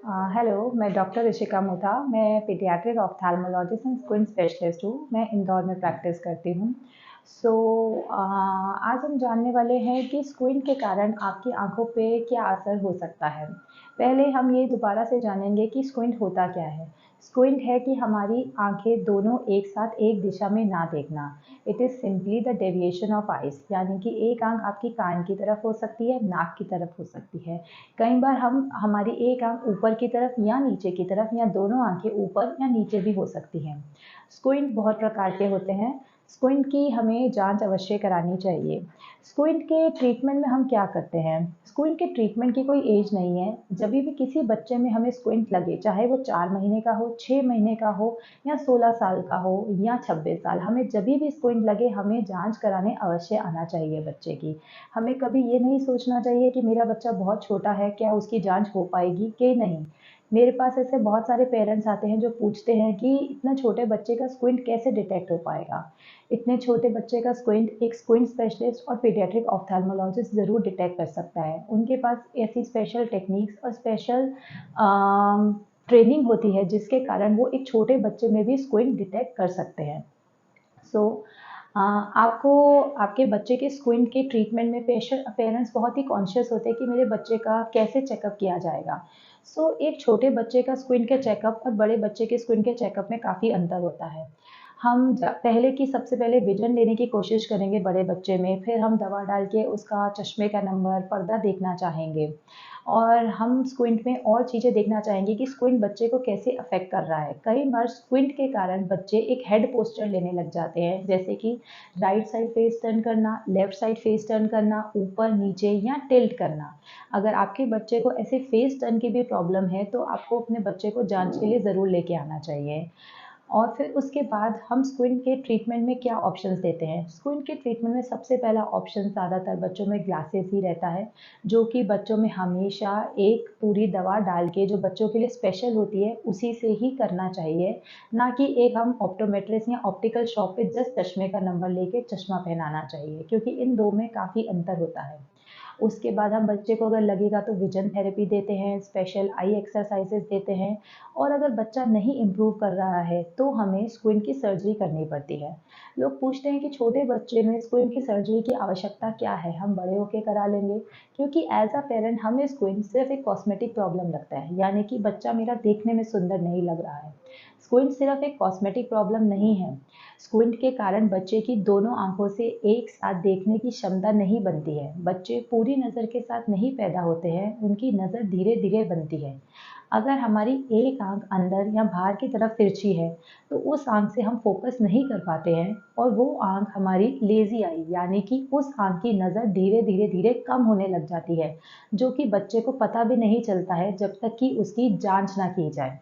Hello, मैं doctor Rishika मोथा। मैं paediatric ophthalmologist and squint specialist हूँ। मैं इंदौर में प्रैक्टिस करती हूँ। सो आज हम जानने वाले हैं कि स्क्विन के कारण आपकी आंखों पे क्या असर हो सकता है। पहले हम ये दोबारा से जानेंगे कि स्क्विंट होता क्या है। स्क्विंट है कि हमारी आंखें दोनों एक साथ एक दिशा में ना देखना। It is simply the deviation of eyes, यानी कि एक आंख आपकी कान की तरफ हो सकती है, नाक की तरफ हो सकती है। कई बार हमारी एक आंख ऊपर की तरफ या नीचे की तरफ या दोनों आंखें ऊपर या नीचे भी हो सकती हैं। स्क्विंट बहुत प्रकार के होते हैं। स्क्विंट की हमें जांच अवश्य करानी चाहिए। स्क्विंट के ट्रीटमेंट में हम क्या करते हैं? स्क्विंट के ट्रीटमेंट की कोई एज नहीं है। जब भी किसी बच्चे में हमें स्क्विंट लगे, चाहे वो 4 महीने का हो, 6 महीने का हो या 16 साल का हो या 26 साल, हमें जब भी स्क्विंट लगे हमें जांच कराने अवश्य आना चाहिए बच्चे की। हमें कभी ये नहीं सोचना चाहिए कि मेरा बच्चा बहुत छोटा है, क्या उसकी जांच हो पाएगी कि नहीं। मेरे पास ऐसे बहुत सारे पेरेंट्स आते हैं जो पूछते हैं कि इतना छोटे बच्चे का स्क्विंट कैसे डिटेक्ट हो पाएगा। इतने छोटे बच्चे का स्क्विंट एक स्क्विंट स्पेशलिस्ट और पीडियाट्रिक ऑप्थेल्मोलॉजिस्ट ज़रूर डिटेक्ट कर सकता है। उनके पास ऐसी स्पेशल टेक्निक्स और स्पेशल ट्रेनिंग होती है जिसके कारण वो एक छोटे बच्चे में भी स्क्विंट डिटेक्ट कर सकते हैं। सो आपको आपके बच्चे के स्क्विंट के ट्रीटमेंट में पेरेंट्स बहुत ही कॉन्शियस होते हैं कि मेरे बच्चे का कैसे चेकअप किया जाएगा। एक छोटे बच्चे का स्क्विंट के चेकअप और बड़े बच्चे के स्क्विंट के चेकअप में काफ़ी अंतर होता है। सबसे पहले विजन लेने की कोशिश करेंगे बड़े बच्चे में, फिर हम दवा डाल के उसका चश्मे का नंबर, पर्दा देखना चाहेंगे और हम स्क्विंट में और चीज़ें देखना चाहेंगे कि स्क्विंट बच्चे को कैसे अफेक्ट कर रहा है। कई बार स्क्विंट के कारण बच्चे एक हेड पोस्चर लेने लग जाते हैं, जैसे कि राइट साइड फेस टर्न करना, लेफ्ट साइड फेस टर्न करना, ऊपर नीचे या टिल्ट करना। अगर आपके बच्चे को ऐसे फेस टर्न की भी प्रॉब्लम है तो आपको अपने बच्चे को जांच के लिए ज़रूर लेके आना चाहिए। और फिर उसके बाद हम स्क्विंट के ट्रीटमेंट में क्या ऑप्शंस देते हैं? स्क्विंट के ट्रीटमेंट में सबसे पहला ऑप्शन ज़्यादातर बच्चों में ग्लासेस ही रहता है, जो कि बच्चों में हमेशा एक पूरी दवा डाल के जो बच्चों के लिए स्पेशल होती है उसी से ही करना चाहिए, ना कि एक हम ऑप्टोमेट्रिस्ट या ऑप्टिकल शॉप पे जस्ट चश्मे का नंबर लेके चश्मा पहनाना चाहिए, क्योंकि इन दो में काफ़ी अंतर होता है। उसके बाद हम बच्चे को अगर लगेगा तो विजन थेरेपी देते हैं, स्पेशल आई एक्सरसाइजेस देते हैं और अगर बच्चा नहीं इम्प्रूव कर रहा है तो हमें स्क्विंट की सर्जरी करनी पड़ती है। लोग पूछते हैं कि छोटे बच्चे में स्क्विंट की सर्जरी की आवश्यकता क्या है, हम बड़े होके करा लेंगे। क्योंकि एज अ पेरेंट हमें स्क्विंट सिर्फ एक कॉस्मेटिक प्रॉब्लम लगता है, यानी कि बच्चा मेरा देखने में सुंदर नहीं लग रहा है। स्क्विंट सिर्फ एक कॉस्मेटिक प्रॉब्लम नहीं है। स्क्विंट के कारण बच्चे की दोनों आंखों से एक साथ देखने की क्षमता नहीं बनती है। बच्चे पूरी नज़र के साथ नहीं पैदा होते हैं, उनकी नज़र धीरे धीरे बनती है। अगर हमारी एक आंख अंदर या बाहर की तरफ तिरछी है तो उस आंख से हम फोकस नहीं कर पाते हैं और वो आंख हमारी लेजी आई, यानी कि उस आंख की नज़र धीरे धीरे धीरे कम होने लग जाती है, जो कि बच्चे को पता भी नहीं चलता है जब तक कि उसकी जांच ना की जाए।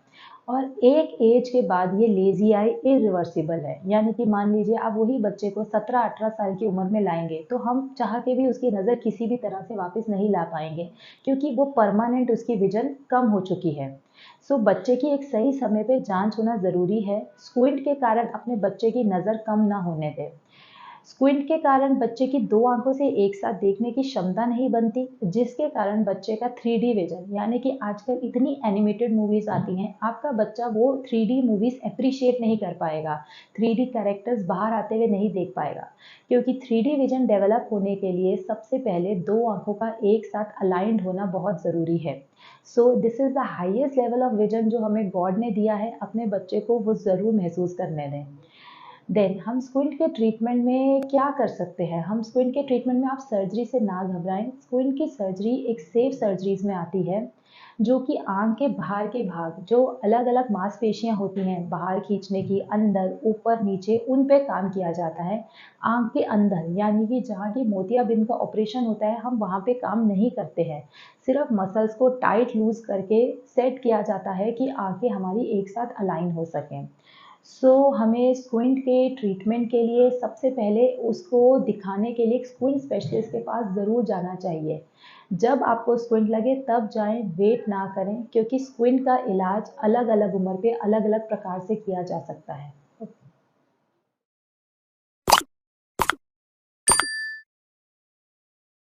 और एक एज के बाद ये लेजी आई इरिवर्सिबल है, यानी कि मान लीजिए आप वही बच्चे को 17-18 साल की उम्र में लाएंगे तो हम चाह के भी उसकी नज़र किसी भी तरह से वापस नहीं ला पाएंगे, क्योंकि वो परमानेंट उसकी विजन कम हो चुकी है। बच्चे की एक सही समय पे जांच होना ज़रूरी है। स्क्विंट के कारण अपने बच्चे की नज़र कम ना होने दें। स्क्विंट के कारण बच्चे की दो आंखों से एक साथ देखने की क्षमता नहीं बनती, जिसके कारण बच्चे का 3D विजन, यानी कि आजकल इतनी एनिमेटेड मूवीज आती हैं, आपका बच्चा वो 3D मूवीज अप्रिशिएट नहीं कर पाएगा, 3D कैरेक्टर्स बाहर आते हुए नहीं देख पाएगा। क्योंकि 3D विजन डेवलप होने के लिए सबसे पहले दो आंखों का एक साथ अलाइंड होना बहुत ज़रूरी है। This is the highest level of vision जो हमें गॉड ने दिया है, अपने बच्चे को वो ज़रूर महसूस करने दें। देन हम स्क्विंट के ट्रीटमेंट में क्या कर सकते हैं? हम स्क्विंट के ट्रीटमेंट में आप सर्जरी से ना घबराएं। स्क्विंट की सर्जरी एक सेफ सर्जरीज में आती है, जो कि आंख के बाहर के भाग जो अलग अलग मांसपेशियां होती हैं बाहर खींचने की, अंदर ऊपर नीचे, उन पे काम किया जाता है। आंख के अंदर, यानी कि जहाँ की मोतियाबिंद का ऑपरेशन होता है, हम वहाँ पे काम नहीं करते हैं। सिर्फ मसल्स को टाइट लूज करके सेट किया जाता है कि आंखें हमारी एक साथ अलाइन हो सकें। हमें स्क्विंट के ट्रीटमेंट के लिए सबसे पहले उसको दिखाने के लिए एक स्क्विंट स्पेशलिस्ट के पास ज़रूर जाना चाहिए। जब आपको स्क्विंट लगे तब जाएं, वेट ना करें, क्योंकि स्क्विंट का इलाज अलग अलग उम्र पे अलग अलग प्रकार से किया जा सकता है।